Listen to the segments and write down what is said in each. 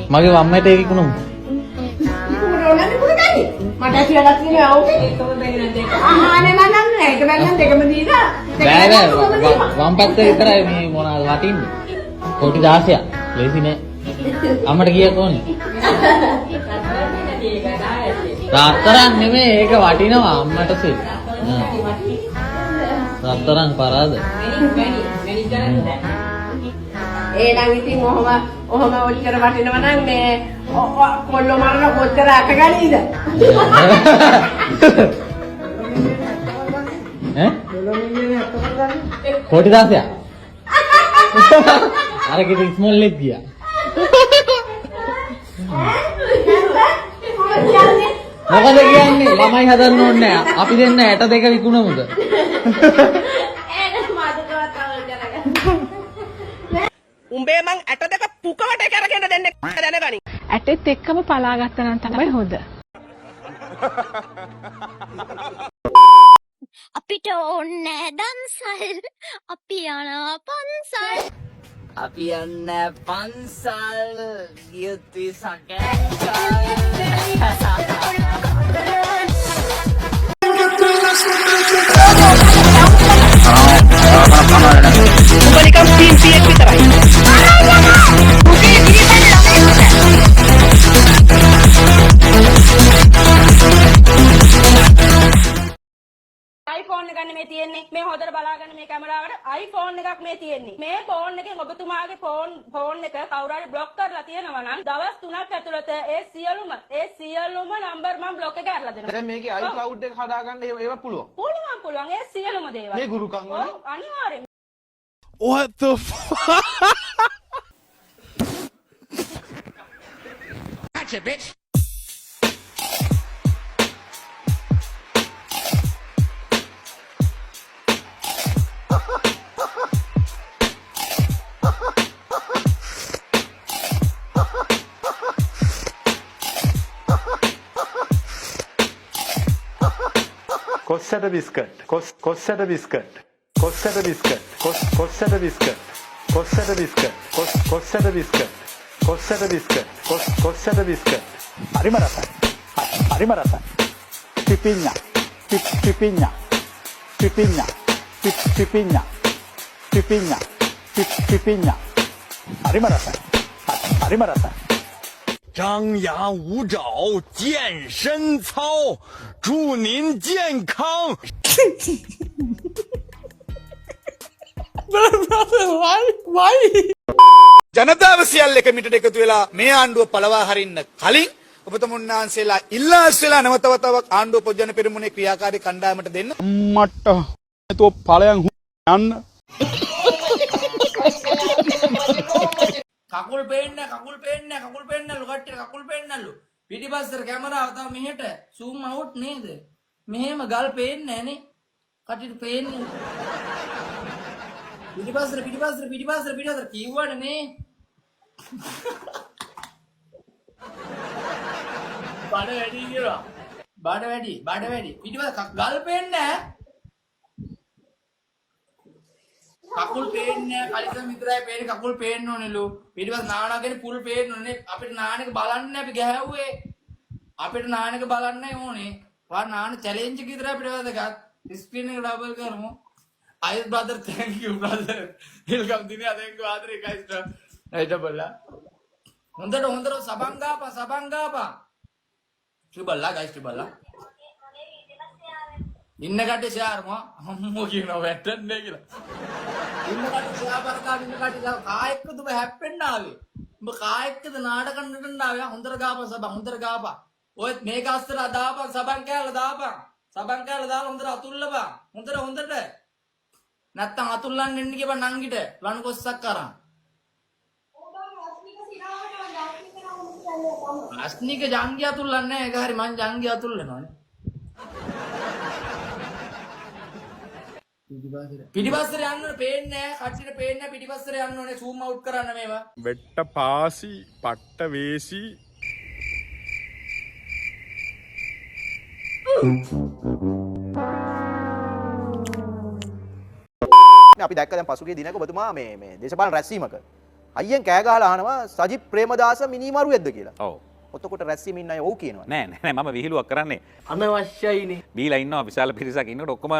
මගේ වම්මට ඒක විකුණමු. මට කියලා තියෙනවා ඕකේ එකම බැගින දෙක. අනේ මම නන්නේ ඒක බැලන් දෙකම දීලා බෑ වම් පැත්ත විතරයි මේ මොනවද වටින්නේ. කොටි 16ක්. ලේසි නෑ. අම්මට කීයක් ඕනේ? රත්තරන් නෙමෙයි ඒක වටිනවා අම්මට සෙල්. රත්තරන් පරාද? ඒ නම් ඉතින් ඔහම ඔච්චර වටිනවා නම් මේ කොල්ලෝ මරන කොච්චර අකගනීද? ඈ? කොටි 16ක්. අර කිසි ස්මෝල් ලෙග් ගියා. මොකද කියන්නේ ළමයි හදන්න ඕනේ නැහැ. අපි දෙන්න 62 විකුණමුද? උඹේ මං 62 පුකවට කරගෙන දෙන්නේ දැනගනි. ඇටෙත් එක්කම පලා ගත්තා නම් තමයි හොඳ. අපිට ඕනේ දම්සල් අපි යනවා පන්සල් අපි යන්නේ පන්සල් ගියුත් iPhone එකක් නෙමෙයි තියෙන්නේ මේ හොදට බලාගන්න මේ කැමරාවට iPhone එකක් මේ තියෙන්නේ මේ ෆෝන් එකෙන් ඔබතුමාගේ ෆෝන් එක කවුරු හරි බ්ලොක් කරලා තියෙනවා නම් දවස් 3ක් ඇතුළත ඒ සියලුම නම්බර් මම බ්ලොක් එක කරලා දෙනවා දැන් මේකේ iCloud එක හදාගන්න ඒව පුළුවන් පුළුවන් ඒ සියලුම දේවල් මේ ගුරුකම් වල අනිවාර්යෙන් What the fuck? Gotcha, bitch. කොස්සට බිස්කට් කොස්සට බිස්කට් කොස්සට බිස්කට් කොස්සට බිස්කට් කොස්සට බිස්කට් කොස්සට බිස්කට් කොස්සට බිස්කට් කොස්සට බිස්කට් හරිම රසයි හරිම රසයි පිපිඤ්ඤා පිපිඤ්ඤා පිපිඤ්ඤා පිපිඤ්ඤා පිපිඤ්ඤා පිපිඤ්ඤා හරිම රසයි හරිම රසයි 张牙舞爪，健身操，祝您健康。Why? ජනතාව සියල්ල එක මිටට එකතු වෙලා මේ ආණ්ඩුව පළවා හරින්න කලින් ඔබතුමුන් වහන්සේලා ඉල්ලාස්වෙලා නැවතවතාවක් ආණ්ඩුව පොජ්ජන පෙරමුණේ ක්‍රියාකාරී කණ්ඩායමට දෙන්න. මට තෝ ඵලයන් යන්න. කකුල් පේන්නලු කට්ටිය කකුල් පේන්නලු පිටිපස්සට කැමරාව තව මෙහෙට zoom out නේද මෙහෙම ගල් පේන්නේ නැහනේ කට්ටියට පේන්නේ පිටිපස්සට කිව්වනේ නේ බඩ වැඩි කියලා බඩ වැඩි පිටිපස්ස ගල් පේන්නේ නැහැ කකුල් පේන්නේ කලිසම් විතරයි පේන්නේ කකුල් පේන්න ඕනෙලු ඊට පස්සේ නානගෙන පුල් පේන්න ඕනේ අපිට නානක බලන්න අපි ගෑවුවේ අපිට නානක බලන්නයි ඕනේ වා නාන චැලෙන්ජ් එක විතරයි අපිට වැදගත් ස්ක්‍රීන් එක ඩබල් කරමු ice brother thank you brother welcome දිනේ thank you ආදරේ guys නයිද බල්ලා හොඳට සබංගාපා ත්‍රිබල්ලා guys ත්‍රිබල්ලා ඉන්න කට්ටිය ෂෙයාර් අම්මෝ කියනවා වැටෙන්නේ කියලා ඉන්න කට්ටිය ෂෙයාර් කරලා ඉන්න කට්ටිය කායකද ඔබ හැප්පෙන්න ආවේ ඔබ කායකද නාටකම් නටන්න ආවේ හොඳට ගාපා ඔය මේක අස්තර දාපන් සබන් කෑල්ල දාලා හොඳට අතුල්ලපන් හොඳට නැත්තම් අතුල්ලන්න එන්න කියපන් නංගිට ලණු කොස්සක් කරන් අස්නික ජංගි අතුල්ලන්නේ නැහැ ඒක හරි මං ජංගි අතුල්ලනවානේ පිටිපස්සට යන්න ඕනේ පේන්නේ නැහැ කට්ටියට පේන්නේ නැහැ පිටිපස්සට යන්න ඕනේ zoom out කරන්න මේවා වෙට්ට පාසි පට්ට වේසි අපි දැක්ක දැන් පසුගිය දිනක ඔබතුමා මේ දේශපාලන රැස්වීමක අයියෙන් කෑ ගහලා අහනවා සජිත් ප්‍රේමදාස මිනිමරුවෙක්ද කියලා. ඔව්. ඔතකොට රැස්සියම ඉන්න අය ඔව් කියනවා. නෑ මම විහිළුවක් කරන්නේ. අනවශ්‍යයිනේ. බීලා ඉන්නවා විශාල පිරිසක් ඉන්නකොට ඔක්කොම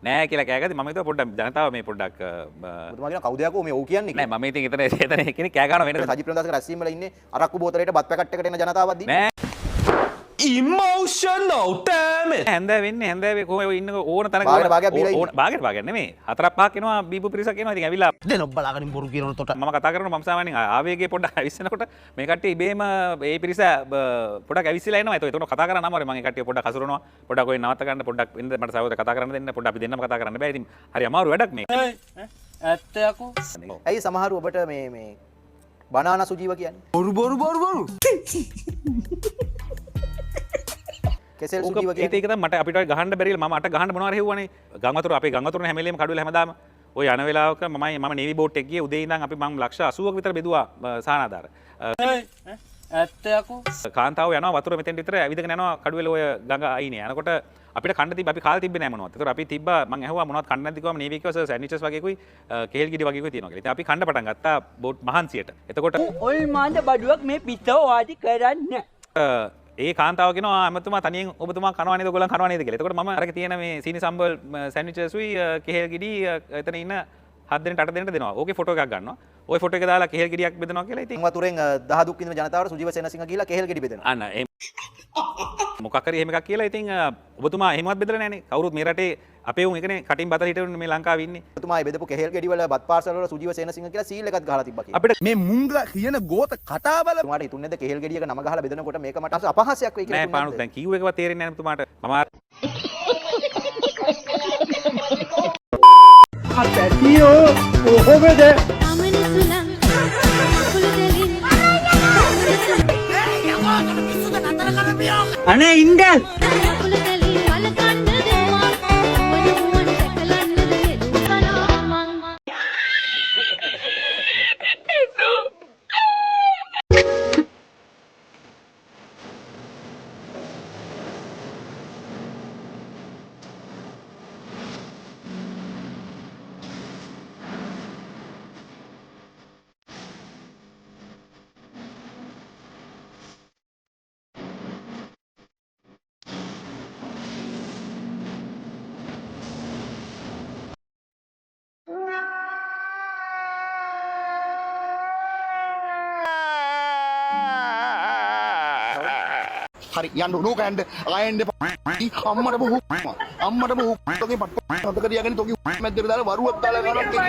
නෑ කියලා කෑගත්තේ මම හිතුවා පොඩ්ඩක් ජනතාව මේ පොඩ්ඩක් ඔබතුමා කියන කවුද යකෝ මේ ඔව් කියන්නේ නෑ මම ඉතින් එතන කෙනෙක් කෑ ගන්නවා වෙන සජිත් ප්‍රේමදාස රැස්සියම වල ඉන්නේ අරක්කු බෝතලයට බත් පැකට් එකට එන ජනතාවක් දී. නෑ Emotional damn it. හැන්දෑ වෙන්නේ හැන්දෑවේ කොහේ ඉන්න ඕන තැනක භාගයක් බීලා ඉන්නේ. භාගයක් නෙමෙයි හතරක් පහක් එනවා බීපු පිරිසක් එනවා ඉතින් ඇවිල්ලා දෙන බලාගෙන බොරු කියනකොට මම කතා කරනවා මම සාමාන්‍යයෙන් ආවේගයේ පොඩ්ඩක් ඇවිස්සෙනකොට මේ කට්ටිය ඉබේම ඒ පිරිස පොඩ්ඩක් ඇවිස්සලා එනවා ඒතකොට කතා කරන්න අමාරුයි මම ඒ කට්ටිය පොඩ්ඩක් හසුරනවා පොඩ්ඩක් ඔය නවත්ත ගන්න පොඩ්ඩක් එන්න මට සහෝදර කතා කරන්න දෙන්න පොඩ්ඩක් අපි දෙන්නම කතා කරන්න බෑ ඉතින් හරි අමාරු වැඩක් මේ ඇත්ත යකෝ. ඇයි සමහරු ඔබට මේ බනානා සුජීව කියන්නේ? බොරු. කෙසෙල් සුජීව කියන්නේ? ඒක තමයි මට අපිට ගහන්න බැරිල මම අට ගහන්න මොනවාර හෙව්වනේ ගංගවතුර අපේ ගංගවතුරනේ හැම වෙලේම කඩුවල හැමදාම ඔය යන වෙලාවක මම නේවි බෝට් එක ගියේ උදේ ඉඳන් අපි මම ලක්ෂ 80ක විතර බෙදුවා සානාදාර ඇත්ත යකෝ. කාන්තාව යනවා වතුර මෙතෙන් විතර ඇවිදගෙන යනවා කඩුවල ඔය ගඟ අයිනේ යනකොට අපිට කන්න තිබ්බ අපි කාල් තිබ්බේ නෑ මොනවත්. ඒතර අපි තිබ්බා මම ඇහුවා මොනවත් කන්න නැති කිව්වම නේවි කිව්වා සෑන්ඩ්විචස් වගේකුයි කේල් ගෙඩි වගේකුයි තියෙනවා කියලා. ඉතින් අපි කන්න පටන් ගත්තා බෝට් මහන්සියට. එතකොට ඔල් මාඳ බඩුවක් මේ පිටව වාඩි කරන්නේ. ඒ කාන්තාව කියනවා අමතුමා තනියෙන් ඔබතුමා කනවා නේද ඔයගොල්ලන් කනවා නේද කියලා. එතකොට මම අරක තියෙන මේ සීනි සම්බල් සෑන්ඩ්විචස්ුයි කේල් ගෙඩි එතන ඉන්න 7 දෙනෙක් 8 දෙනෙක් දෙනවා. ඕකේ ෆොටෝ එකක් ගන්නවා. ওই ෆොටෝ එක දාලා කෙහෙල් ගෙඩියක් බෙදනවා කියලා ඉතින් වතුරෙන් දහදුක් විඳින ජනතාවට සුජීව සේනසිංහ කියලා කෙහෙල් ගෙඩි බෙදනවා. අන්න ඒ මොකක් හරි එහෙම එකක් කියලා ඉතින් ඔබතුමා එහෙමවත් බෙදලා නැහනේ. කවුරුත් මේ රටේ අපේ උන් එකනේ කටින් බතල හිටවන්නේ මේ ලංකාවේ ඉන්නේ. ඔබතුමා මේ බෙදපු කෙහෙල් ගෙඩි වල බත් පාර්සල් වල සුජීව සේනසිංහ කියලා සීල් එකක් ගහලා තිබ්බා කියලා. අපිට මේ මුංගලා කියන ගෝත කතා බල ඔබතුමාට හිතුන්නේද කෙහෙල් ගෙඩියක නම ගහලා බෙදනකොට මේක මට අපහාසයක් වෙයි කියලා? නෑ පාණු දැන් කිව්ව එකවත් තේරෙන්නේ නැහැ ඔබතුමාට. මම අපැතියෝ කොහොමද අනේ ඉන්දල් හරි යන්න නෝක යන්න ආයෙන්න අම්මට බහු තෝගේ පට්ට මතක තියාගෙන තෝගේ මැද්දට දාලා වරුවක් දාලා ගන්නවා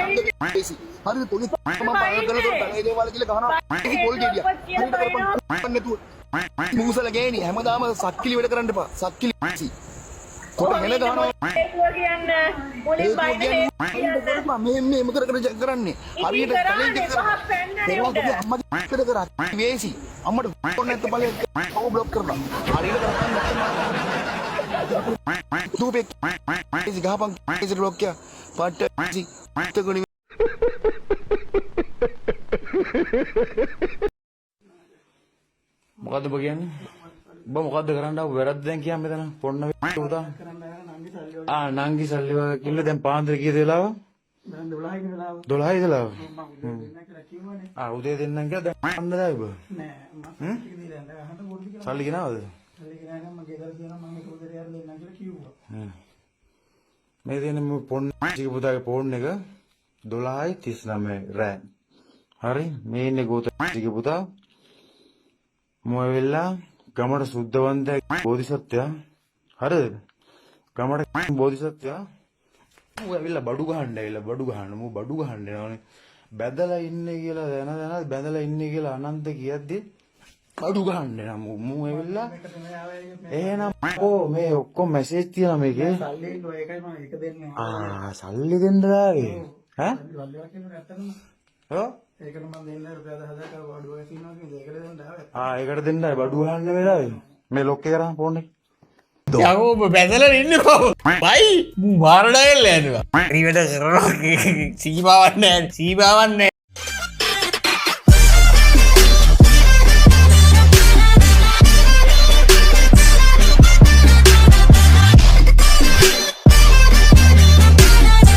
හරිද තෝගේ මම පාර කරලා තෝ තලේ දේවල් කියලා ගහනවා ඒක පොල් ගෙඩිය හරිද කරපන් නැතුව මූසල ගේනි හැමදාම සක්කිලි වැඩ කරන්න එපා සක්කිලි කොට හෙල ගහනවා ඒකුව කියන්න මුලින් බයිනේ මේ මොකද කරන්නේ හරියට තලේ දෙක කරා අම්මගේ කඩ කරා වේසි අම්මට ෆෝන් නැත්නම් බලේ ඔව් බ්ලොක් කරනවා හරියට කරපන් දුපේ ඉසි ගහපන් ඉසි බ්ලොක් කිය පට්ට ඉසි තකොනි මොකද්ද ඔබ කියන්නේ? ඔබ මොකද්ද කරන්න ආව වැරද්ද දැන් කියන්න මෙතන පොන්න උදා. නංගි සල්ලි වගේ කිල්ල දැන් පාන්දර කීයද වෙලාව? දැන් 12 වෙලාව. 12 වෙලාව. උදේ දෙන්නම් කියලා දැන් අන්න දායි ඔබ. නෑ මම දීලා දැන් අහන්න පොඩි කියලා. සල්ලි ගෙනාවද? සල්ලි ගෙනාගෙන මම ගෙදර කියනවා මම ඒක උදේ යාර දෙන්නම් කියලා කිව්වා. මේ දෙන පොන්න චික පුතාගේ ෆෝන් එක 12:39 රෑ. හරි මේ ඉන්නේ ගෝත චික පුතා මොය වෙලා ගමට සුද්ධවන්තය බෝධිසත්වයා හරිද ගමට බෝධිසත්වයා ඌ ඇවිල්ලා බඩු ගහන්න මූ බඩු ගහන්න යනවනේ බැදලා ඉන්නේ කියලා දැන බැදලා ඉන්නේ කියලා අනන්ත කියද්දි බඩු ගහන්න නම් මූ ඇවිල්ලා එහෙනම් මේ ඔක්කොම මැසේජ් තියෙනවා මේකේ සල්ලි ඉන්නෝ ඒකයි මම ඒක දෙන්නේ සල්ලි දෙන්න දාවේ ඈ සල්ලිවා කියන නැත්තම ඔව් ඒකට මම දෙන්න රුපියල් 1000ක බඩුවක් තියෙනවා කියන්නේ ඒකට දෙන්න ආවේ. ඒකට දෙන්නයි බඩුව ගන්න වෙලාවේ. මේ ලොක් එක කරන් ෆෝන් එක. යකෝ ඔබ බැදලා ඉන්නේ කොහොමද? බයි මු මාරඩයල් යනවා. ඊවට කරනවා සීමාවක් නැහැ.